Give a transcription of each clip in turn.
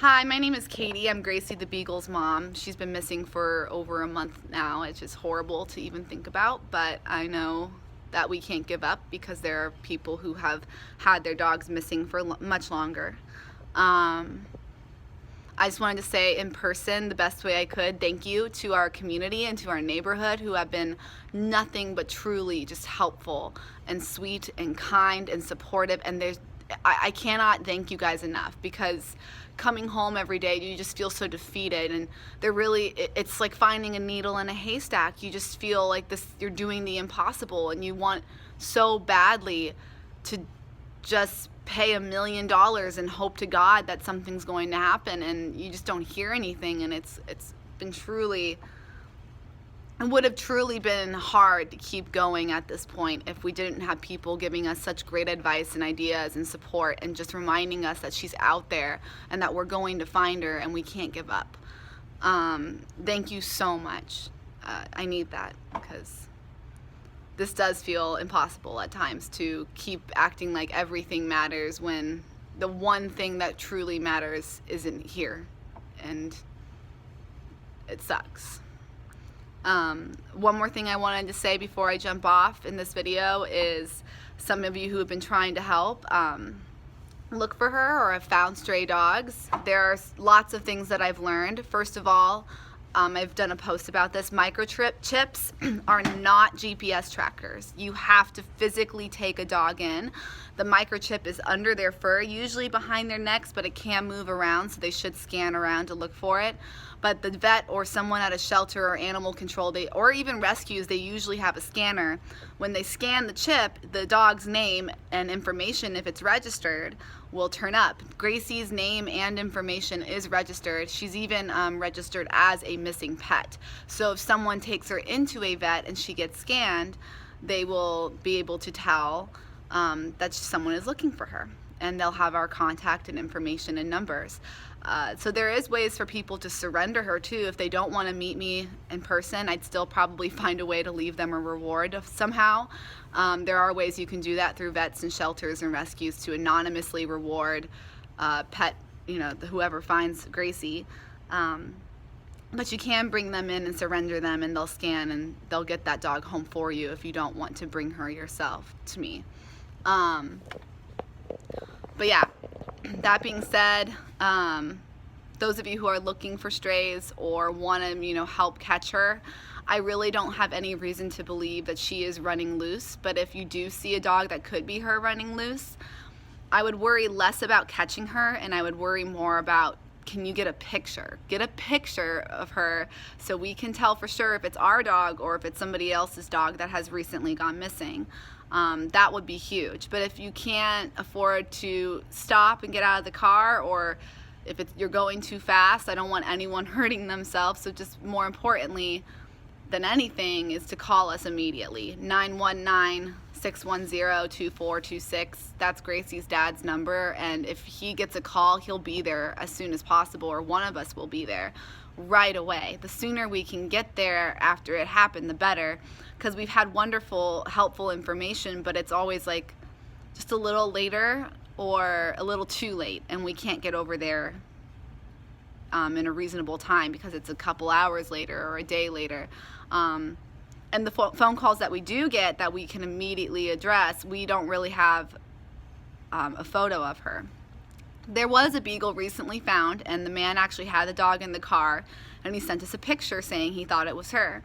Hi, my name is Katie. I'm Gracie the Beagle's mom. She's been missing for over a month now. It's just horrible to even think about, but I know that we can't give up because there are people who have had their dogs missing for much longer. I just wanted to say in person the best way I could, thank you to our community and to our neighborhood who have been nothing but truly just helpful and sweet and kind and supportive, and I cannot thank you guys enough, because coming home every day you just feel so defeated, and it's like finding a needle in a haystack. You just feel like you're doing the impossible, and you want so badly to just pay $1 million and hope to God that something's going to happen, and you just don't hear anything. And it would have truly been hard to keep going at this point if we didn't have people giving us such great advice and ideas and support, and just reminding us that she's out there and that we're going to find her and we can't give up. Thank you so much. I need that, because this does feel impossible at times to keep acting like everything matters when the one thing that truly matters isn't here, and it sucks. One more thing I wanted to say before I jump off in this video is, some of you who have been trying to help look for her or have found stray dogs, there are lots of things that I've learned. First of all, I've done a post about this. Microchips are not GPS trackers. You have to physically take a dog in. The microchip is under their fur, usually behind their necks, but it can move around, so they should scan around to look for it. But the vet or someone at a shelter or animal control, or even rescues, they usually have a scanner. When they scan the chip, the dog's name and information, if it's registered, will turn up. Gracie's name and information is registered. She's even registered as a missing pet. So if someone takes her into a vet and she gets scanned, they will be able to tell that someone is looking for her, and they'll have our contact and information and numbers. So there is ways for people to surrender her too. If they don't want to meet me in person, I'd still probably find a way to leave them a reward somehow. There are ways you can do that through vets and shelters and rescues to anonymously reward pet, whoever finds Gracie. But you can bring them in and surrender them, and they'll scan and they'll get that dog home for you if you don't want to bring her yourself to me. But yeah, that being said, those of you who are looking for strays or want to, help catch her, I really don't have any reason to believe that she is running loose. But if you do see a dog that could be her running loose, I would worry less about catching her, and I would worry more about, can you get a picture? Get a picture of her so we can tell for sure if it's our dog or if it's somebody else's dog that has recently gone missing. That would be huge. But if you can't afford to stop and get out of the car, or if you're going too fast, I don't want anyone hurting themselves. So just more importantly than anything is to call us immediately. 919-610-2426. That's Gracie's dad's number, and if he gets a call, he'll be there as soon as possible, or one of us will be there right away. The sooner we can get there after it happened, the better, because we've had wonderful, helpful information, but it's always like just a little later or a little too late, and we can't get over there in a reasonable time because it's a couple hours later or a day later. And the phone calls that we do get that we can immediately address, we don't really have a photo of her. There was a beagle recently found, and the man actually had the dog in the car, and he sent us a picture saying he thought it was her.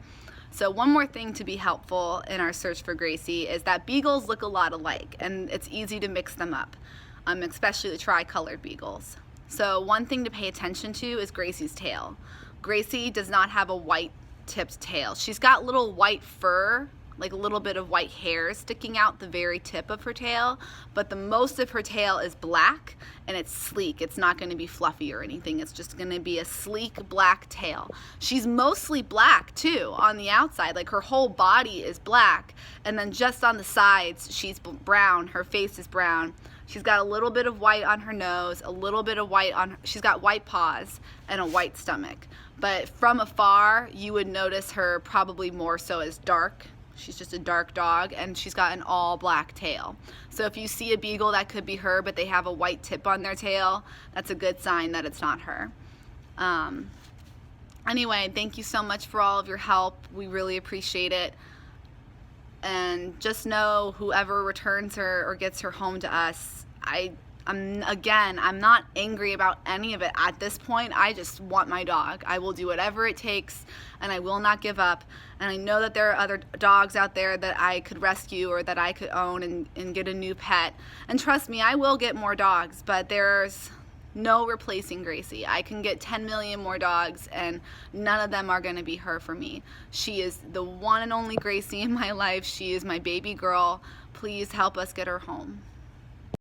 So one more thing to be helpful in our search for Gracie is that beagles look a lot alike, and it's easy to mix them up, especially the tri-colored beagles. So one thing to pay attention to is Gracie's tail. Gracie does not have a white tipped tail. She's got little white fur, like a little bit of white hair sticking out the very tip of her tail, but the most of her tail is black, and it's sleek. It's not going to be fluffy or anything. It's just going to be a sleek black tail. She's mostly black too on the outside, like her whole body is black, and then just on the sides she's brown. Her face is brown. She's got a little bit of white on her nose, a little bit of white on her, she's got white paws and a white stomach. But from afar, you would notice her probably more so as dark She's just a dark dog, and she's got an all black tail. So if you see a beagle that could be her, but they have a white tip on their tail, that's a good sign that it's not her. Anyway, thank you so much for all of your help. We really appreciate it. And just know, whoever returns her or gets her home to us, I'm not angry about any of it at this point. I just want my dog. I will do whatever it takes, and I will not give up. And I know that there are other dogs out there that I could rescue or that I could own and get a new pet. And trust me, I will get more dogs, but there's no replacing Gracie. I can get 10 million more dogs, and none of them are going to be her for me. She is the one and only Gracie in my life. She is my baby girl. Please help us get her home.